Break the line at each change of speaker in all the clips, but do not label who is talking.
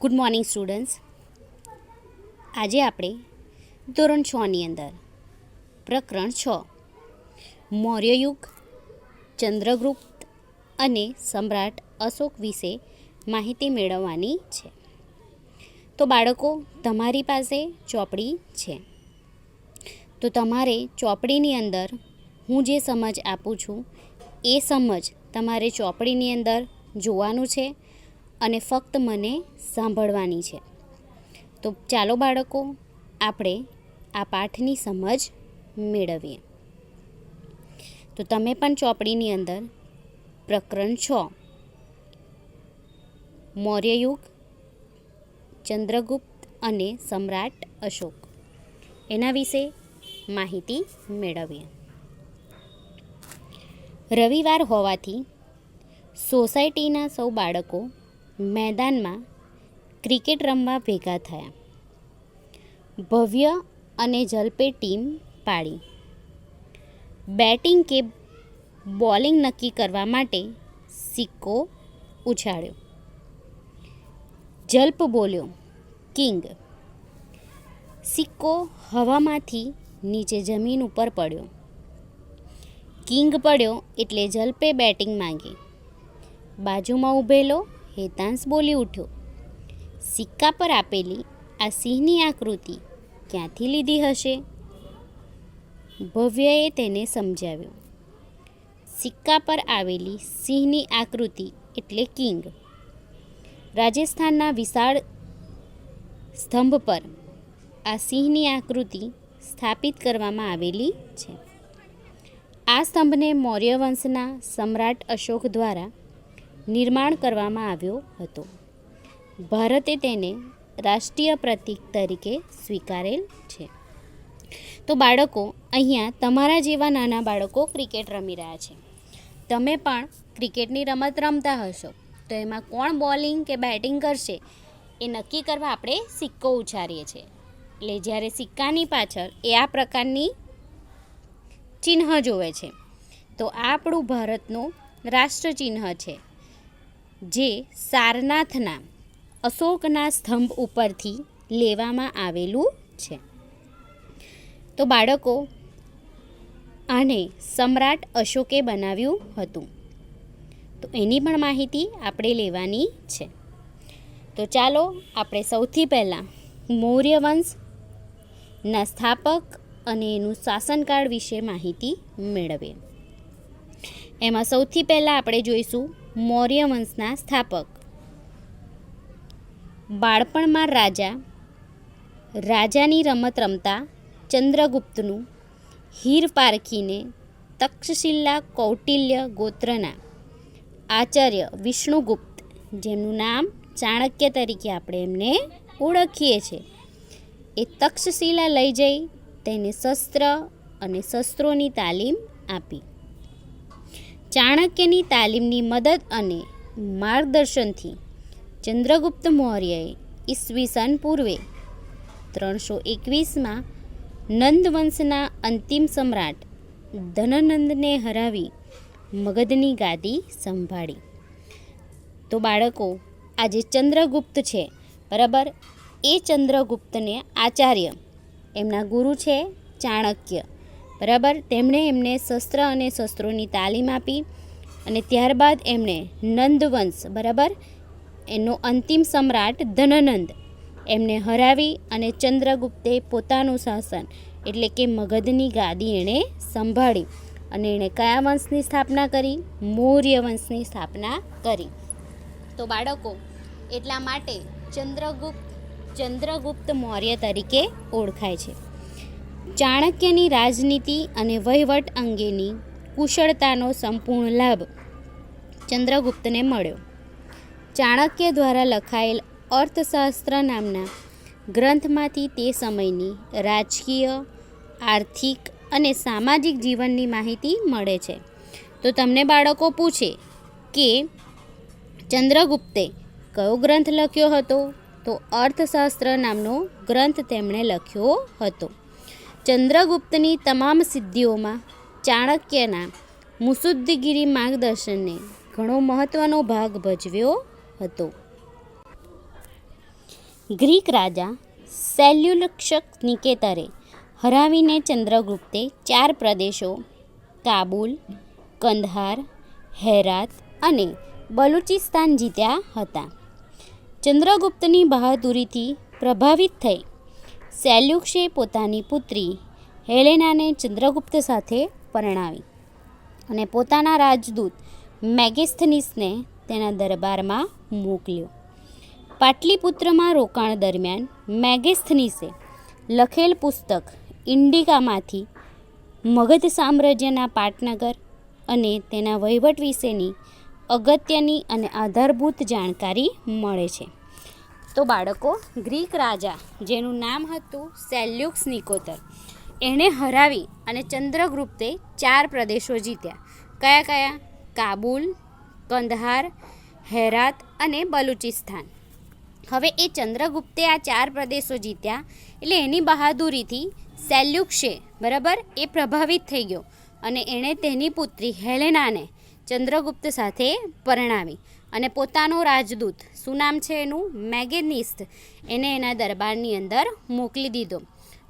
Good morning students. આજે આપણે ધોરણ 6ની અંદર પ્રકરણ 6 મૌર્યયુગ, ચંદ્રગુપ્ત અને સમ્રાટ અશોક વિશે માહિતી મેળવવાની છે. તો બાળકો, તમારી પાસે ચોપડી છે, તો તમારે ચોપડીની અંદર હું જે સમજ આપું છું એ સમજ તમારે ચોપડીની અંદર જોવાનું છે અને ફક્ત મને સાંભળવાની છે. તો ચાલો બાળકો, આપણે આ પાઠની સમજ મેળવીએ. તો તમે પણ ચોપડીની અંદર પ્રકરણ 6 મૌર્યયુગ, ચંદ્રગુપ્ત અને સમ્રાટ અશોક એના વિશે માહિતી મેળવીએ. રવિવાર હોવાથી સોસાયટીના સૌ બાળકો મેદાનમાં ક્રિકેટ રમવા ભેગા થયા. ભવ્ય અને ઝડપે ટીમ પાડી. બેટિંગ કે બોલિંગ નક્કી કરવા માટે સિક્કો ઉછાળ્યો. જલ્પ બોલ્યો, કિંગ. સિક્કો હવામાંથી નીચે જમીન ઉપર પડ્યો. કિંગ પડ્યો એટલે જલ્પે બેટિંગ માંગી. બાજુમાં ઊભેલો હેતાંશ બોલી ઉઠ્યો, સિક્કા પર આપેલી આ સિંહની આકૃતિ ક્યાંથી લીધી હશે? ભવ્યએ તેને સમજાવ્યું. સિક્કા પર આવેલી સિંહની આકૃતિ એટલે કિંગ. રાજસ્થાનના વિશાળ સ્તંભ પર આ સિંહની આકૃતિ સ્થાપિત કરવામાં આવેલી છે. આ સ્તંભને મૌર્ય વંશના સમ્રાટ અશોક દ્વારા નિર્માણ કરવામાં આવ્યો હતો. ભારતે તેને રાષ્ટ્રીય પ્રતીક તરીકે સ્વીકારેલ છે. તો બાળકો, અહીંયા તમારા જેવા નાના બાળકો ક્રિકેટ રમી રહ્યા છે. તમે પણ ક્રિકેટની રમત રમતા હશો, તો એમાં કોણ બોલિંગ કે બેટિંગ કરશે એ નક્કી કરવા આપણે સિક્કો ઉછાળીએ છીએ. એટલે જ્યારે સિક્કાની પાછળ એ આ પ્રકારની ચિહ્ન જોવે છે, તો આ આપણું ભારતનું રાષ્ટ્ર ચિહ્ન છે, જે સારનાથના અશોકના સ્તંભ ઉપરથી લેવામાં આવેલું છે. તો બાળકો, આને સમ્રાટ અશોકે બનાવ્યું હતું. તો એની પણ માહિતી આપણે લેવાની છે. તો ચાલો આપણે સૌથી પહેલાં મૌર્ય વંશના સ્થાપક અને એનું શાસનકાળ વિશે માહિતી મેળવીએ. એમાં સૌથી પહેલાં આપણે જોઈશું મૌર્ય વંશના સ્થાપક. બાળપણમાં રાજાની રમત રમતા ચંદ્રગુપ્તનું હીર પારખીને તક્ષશિલા કૌટિલ્ય ગોત્રના આચાર્ય વિષ્ણુગુપ્ત, જેમનું નામ ચાણક્ય તરીકે આપણે એમને ઓળખીએ છીએ, એ તક્ષશિલા લઈ જઈ તેને શસ્ત્ર અને શસ્ત્રોની તાલીમ આપી. ચાણક્યની તાલીમની મદદ અને માર્ગદર્શનથી ચંદ્રગુપ્ત મૌર્યએ ઈસવીસન પૂર્વે 321માં નંદવંશના અંતિમ સમ્રાટ ધનનંદને હરાવી મગધની ગાદી સંભાળી. તો બાળકો, આ જે ચંદ્રગુપ્ત છે, બરાબર, એ ચંદ્રગુપ્તને આચાર્ય, એમના ગુરુ છે ચાણક્ય, બરાબર, તેમણે એમને શસ્ત્ર અને શસ્ત્રોની તાલીમ આપી અને ત્યારબાદ એમણે નંદવંશ, બરાબર, એનો અંતિમ સમ્રાટ ધનનંદ એમને હરાવી અને ચંદ્રગુપ્તે પોતાનું શાસન એટલે કે મગધની ગાદી એણે સંભાળી અને એણે કયા વંશની સ્થાપના કરી? મૌર્ય વંશની સ્થાપના કરી. તો બાળકો, એટલા માટે ચંદ્રગુપ્ત મૌર્ય તરીકે ઓળખાય છે. ચાણક્યની રાજનીતિ અને વહીવટ અંગેની કુશળતાનો સંપૂર્ણ લાભ ચંદ્રગુપ્તને મળ્યો. ચાણક્ય દ્વારા લખાયેલ અર્થશાસ્ત્ર નામના ગ્રંથમાંથી તે સમયની રાજકીય, આર્થિક અને સામાજિક જીવનની માહિતી મળે છે. તો તમને બાળકો પૂછે કે ચંદ્રગુપ્તે કયો ગ્રંથ લખ્યો હતો? તો અર્થશાસ્ત્ર નામનો ગ્રંથ તેમણે લખ્યો હતો. ચંદ્રગુપ્તની તમામ સિદ્ધિઓમાં ચાણક્યના મુસદ્દગીરી માર્ગદર્શનને ઘણો મહત્ત્વનો ભાગ ભજવ્યો હતો. ગ્રીક રાજા સેલ્યુકસ નિકેતરે હરાવીને ચંદ્રગુપ્તે 4 પ્રદેશો કાબુલ, કંદહાર, હેરાત અને બલુચિસ્તાન જીત્યા હતા. ચંદ્રગુપ્તની બહાદુરીથી પ્રભાવિત થઈ સેલ્યુકસે પોતાની પુત્રી હેલેનાને ચંદ્રગુપ્ત સાથે પરણાવી અને પોતાના રાજદૂત મેગેસ્થનીસને તેના દરબારમાં મોકલ્યો. પાટલીપુત્રમાં રોકાણ દરમિયાન મેગેસ્થનીસે લખેલ પુસ્તક ઇન્ડિકામાંથી મગધ સામ્રાજ્યના પાટનગર અને તેના વહીવટ વિશેની અગત્યની અને આધારભૂત જાણકારી મળે છે. તો બાળકો, ગ્રીક રાજા જેનું નામ હતું સેલ્યુકસ નિકેતર, એણે હરાવી અને ચંદ્રગુપ્તે 4 પ્રદેશો જીત્યા. કયા કયા? કાબુલ, કંદહાર, હેરાત અને બલુચિસ્તાન. હવે એ ચંદ્રગુપ્તે આ 4 પ્રદેશો જીત્યા એટલે એની બહાદુરીથી સેલ્યુકસે બરાબર એ પ્રભાવિત થઈ ગયો અને એણે તેની પુત્રી હેલેનાને ચંદ્રગુપ્ત સાથે પરણાવી અને પોતાનો રાજદૂત, શું નામ છે એનું? મેગેનિસ્ત, એને એના દરબારની અંદર મોકલી દીધો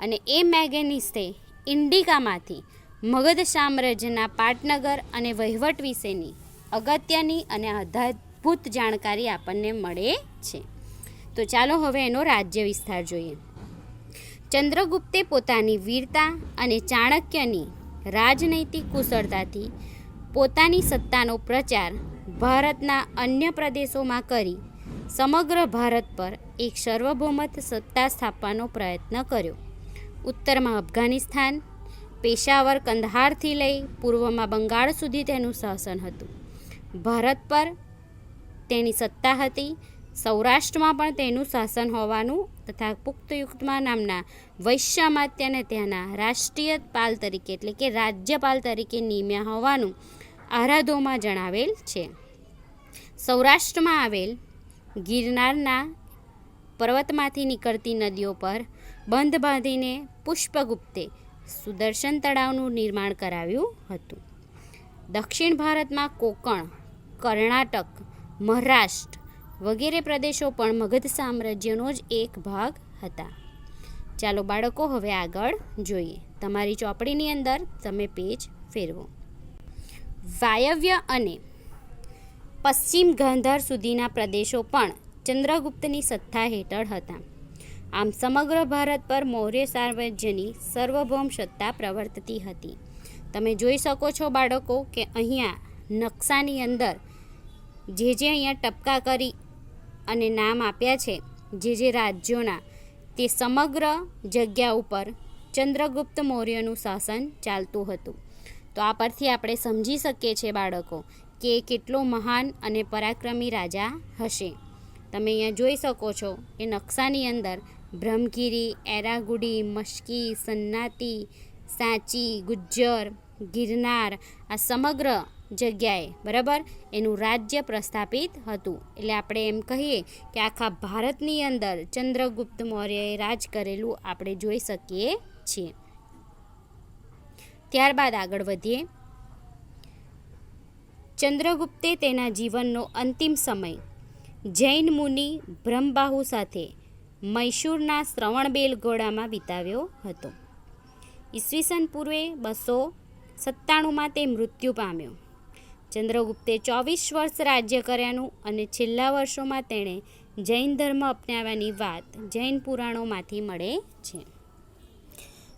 અને એ મેગેનિસ્તે ઇન્ડિકામાંથી મગધ સામ્રાજ્યના પાટનગર અને વહીવટ વિશેની અગત્યની અને આધારભૂત જાણકારી આપણને મળે છે. તો ચાલો હવે એનો રાજ્ય વિસ્તાર જોઈએ. ચંદ્રગુપ્તે પોતાની વીરતા અને ચાણક્યની રાજનૈતિક કુશળતાથી પોતાની સત્તાનો પ્રચાર ભારતના અન્ય પ્રદેશોમાં કરી સમગ્ર ભારત પર એક સાર્વભૌમત સત્તા સ્થાપવાનો પ્રયત્ન કર્યો. ઉત્તરમાં અફઘાનિસ્તાન, પેશાવર, કંદહારથી લઈ પૂર્વમાં બંગાળ સુધી તેનું શાસન હતું. ભારત પર તેની સત્તા હતી. સૌરાષ્ટ્રમાં પણ તેનું શાસન હોવાનું તથા પુખ્તયુગમાં નામના વૈશ્યામાત્યને ત્યાંના રાષ્ટ્રીય પાલ તરીકે એટલે કે રાજ્યપાલ તરીકે નિમ્યા હોવાનું આરાધોમાં જણાવેલ છે. સૌરાષ્ટ્રમાં આવેલ ગિરનારના પર્વતમાંથી નીકળતી નદીઓ પર બંધ બાંધીને પુષ્પગુપ્તે સુદર્શન તળાવનું નિર્માણ કરાવ્યું હતું. દક્ષિણ ભારતમાં કોંકણ, કર્ણાટક, મહારાષ્ટ્ર વગેરે પ્રદેશો પણ મગધ સામ્રાજ્યનો જ એક ભાગ હતા. ચાલો બાળકો, હવે આગળ જોઈએ. તમારી ચોપડીની અંદર તમે પેજ ફેરવો. વાયવ્ય અને પશ્ચિમ ગાંધાર સુધીના પ્રદેશો પણ ચંદ્રગુપ્તની સત્તા હેઠળ હતા. આમ સમગ્ર ભારત પર મૌર્ય સામ્રાજ્યની સાર્વભૌમ સત્તા પ્રવર્તતી હતી. તમે જોઈ શકો છો બાળકો કે અહીંયા નકશાની અંદર જે અહીંયા ટપકા કરી અને નામ આપ્યા છે જે રાજ્યોના, તે સમગ્ર જગ્યા ઉપર ચંદ્રગુપ્ત મૌર્યનું શાસન ચાલતું હતું. તો આ પરથી આપણે સમજી શકીએ છીએ બાળકો કે કેટલો મહાન અને પરાક્રમી રાજા હશે. તમે અહીંયા જોઈ શકો છો કે નકશાની અંદર બ્રહ્મગીરી, એરાગુડી, મસ્કી, સન્નાતી, સાંચી, ગુજ્જર, ગિરનાર આ સમગ્ર જગ્યાએ બરાબર એનું રાજ્ય પ્રસ્થાપિત હતું. એટલે આપણે એમ કહીએ કે આખા ભારતની અંદર ચંદ્રગુપ્ત મૌર્યએ રાજ કરેલું આપણે જોઈ શકીએ છીએ. ત્યારબાદ આગળ વધીએ. ચંદ્રગુપ્તે તેના જીવનનો અંતિમ સમય જૈન મુનિ બ્રહ્મબાહુ સાથે મૈસૂરના શ્રવણબેલગોળામાં વિતાવ્યો હતો. ઈસવીસન પૂર્વે 297માં તે મૃત્યુ પામ્યો. ચંદ્રગુપ્તે 24 વર્ષ રાજ્ય કર્યાનું અને છેલ્લા વર્ષોમાં તેણે જૈન ધર્મ અપનાવવાની વાત જૈન પુરાણોમાંથી મળે છે.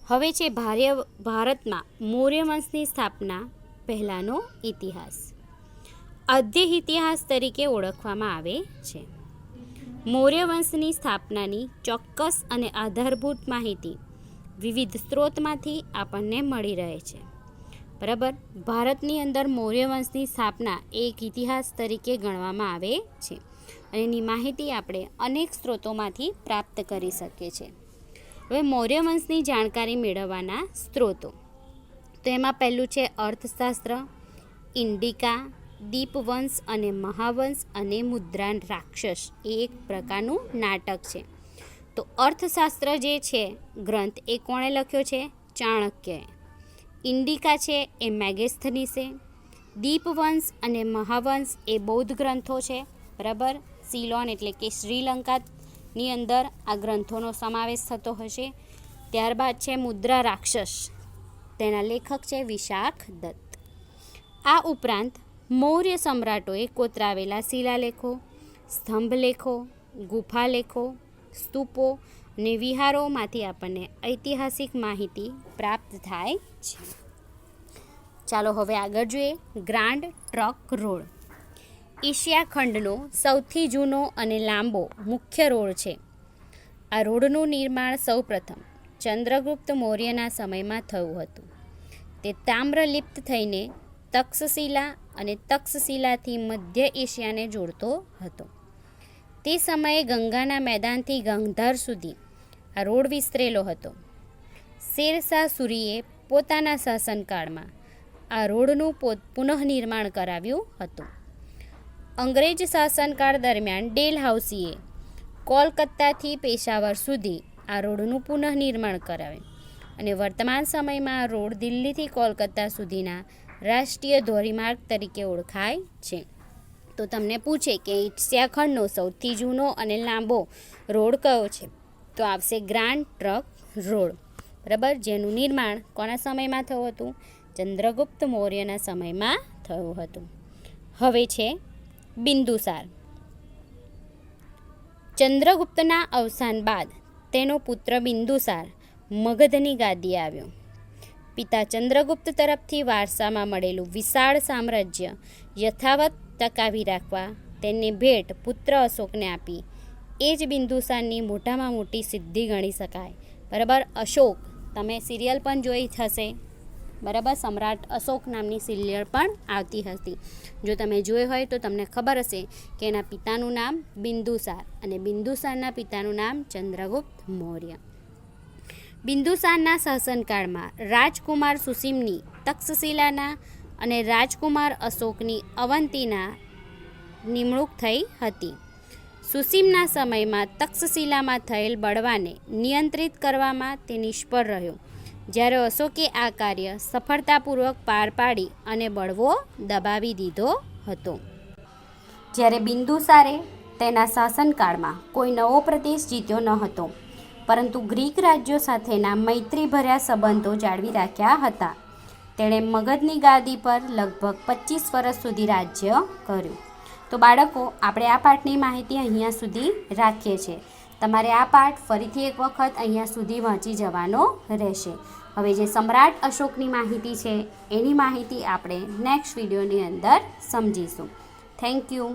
હવે છે ભારતમાં મૌર્ય વંશની સ્થાપના પહેલાંનો ઇતિહાસ. આદ્ય ઇતિહાસ તરીકે ઓળખવામાં આવે છે. મૌર્ય વંશની સ્થાપનાની ચોક્કસ અને આધારભૂત માહિતી વિવિધ સ્ત્રોતમાંથી આપણને મળી રહે છે. બરાબર, ભારતની અંદર મૌર્ય વંશની સ્થાપના એક ઇતિહાસ તરીકે ગણવામાં આવે છે અને એની માહિતી આપણે અનેક સ્ત્રોતોમાંથી પ્રાપ્ત કરી શકીએ છીએ. હવે મૌર્ય વંશની જાણકારી મેળવવાના સ્ત્રોતો, તો એમાં પહેલું છે અર્થશાસ્ત્ર, ઇન્ડિકા, દીપવંશ અને મહાવંશ અને મુદ્રા રાક્ષસ એ એક પ્રકારનું નાટક છે. તો અર્થશાસ્ત્ર જે છે ગ્રંથ એ કોણે લખ્યો છે? ચાણક્યએ. ઇન્ડિકા છે એ મેગેસ્થનીસે. દીપવંશ અને મહાવંશ એ બૌદ્ધ ગ્રંથો છે. બરાબર, સિલોન એટલે કે શ્રીલંકા ની અંદર આ ગ્રંથોનો સમાવેશ થતો હશે. ત્યારબાદ છે મુદ્રા રાક્ષસ, તેના લેખક છે વિશાખ દત્ત. આ ઉપરાંત મૌર્ય સમ્રાટોએ કોતરાવેલા શિલાલેખો, સ્તંભલેખો, ગુફાલેખો, સ્તૂપો અને વિહારોમાંથી આપણને ઐતિહાસિક માહિતી પ્રાપ્ત થાય છે. ચાલો હવે આગળ જોઈએ. ગ્રાન્ડ ટ્રંક રોડ એશિયા ખંડનો સૌથી જૂનો અને લાંબો મુખ્ય રોડ છે. આ રોડનું નિર્માણ સૌપ્રથમ ચંદ્રગુપ્ત મૌર્યના સમયમાં થયું હતું. તે તામ્રલિપ્ત થઈને તક્ષશિલા અને તક્ષશિલાથી મધ્ય એશિયાને જોડતો હતો. તે સમયે ગંગાના મેદાનથી ગાંધાર સુધી આ રોડ વિસ્તરેલો હતો. શેરશાહ સૂરીએ પોતાના શાસનકાળમાં આ રોડનું પુનઃનિર્માણ કરાવ્યું હતું. અંગ્રેજ શાસનકાળ દરમિયાન ડેલહાઉસીએ કોલકાતાથી પેશાવર સુધી આ રોડનું પુનઃનિર્માણ કરાવ્યું અને વર્તમાન સમયમાં આ રોડ દિલ્હીથી કોલકાતા સુધીના રાષ્ટ્રીય ધોરીમાર્ગ તરીકે ઓળખાય છે. તો તમને પૂછે કે એશિયા ખંડનો સૌથી જૂનો અને લાંબો રોડ કયો છે, તો આવશે ગ્રાન્ડ ટ્રંક રોડ, બરાબર, જેનું નિર્માણ કોના સમયમાં થયું હતું? ચંદ્રગુપ્ત મૌર્યના સમયમાં થયું હતું. હવે છે બિંદુસાર. ચંદ્રગુપ્તના અવસાન બાદ તેનો પુત્ર બિંદુસાર મગધની ગાદીએ આવ્યો. પિતા ચંદ્રગુપ્ત તરફથી વારસામાં મળેલું વિશાળ સામ્રાજ્ય યથાવત ટકાવી રાખવા તેને ભેટ પુત્ર અશોકને આપી. એ જ બિંદુસારની મોટામાં મોટી સિદ્ધિ ગણી શકાય, બરાબર. અશોક, તમે સિરિયલ પણ જોઈ હશે, બરાબર. સમ્રાટ અશોક નામની સિરિયલ પણ આવતી હતી. જો તમે જોઈ હોય તો તમને ખબર હશે કે એના પિતાનું નામ બિંદુસાર અને બિંદુસારના પિતાનું નામ ચંદ્રગુપ્ત મૌર્ય. બિંદુસારના શાસનકાળમાં રાજકુમાર સુસીમની તક્ષશિલાના અને રાજકુમાર અશોકની અવંતીના નિમણૂક થઈ હતી. સુસીમના સમયમાં તક્ષશિલામાં થયેલ બળવાને નિયંત્રિત કરવામાં તે નિષ્ફળ રહ્યો, જ્યારે અશોકે આ કાર્ય સફળતાપૂર્વક પાર પાડી અને બળવો દબાવી દીધો હતો. જ્યારે બિંદુસારે તેના શાસનકાળમાં કોઈ નવો પ્રદેશ જીત્યો ન હતો, પરંતુ ગ્રીક રાજ્યો સાથેના મૈત્રીભર્યા સંબંધો જાળવી રાખ્યા હતા. તેણે મગધની ગાદી પર લગભગ 25 વર્ષ સુધી રાજ્ય કર્યું. તો બાળકો, આપણે આ પાઠની માહિતી અહીંયા સુધી રાખીએ છીએ. તમારે આ પાઠ ફરીથી એક વખત અહીંયા સુધી વાંચી જવાનો રહેશે. હવે જે સમ્રાટ અશોકની માહિતી છે એની માહિતી આપણે નેક્સ્ટ વિડીયોની અંદર સમજીશું. Thank you.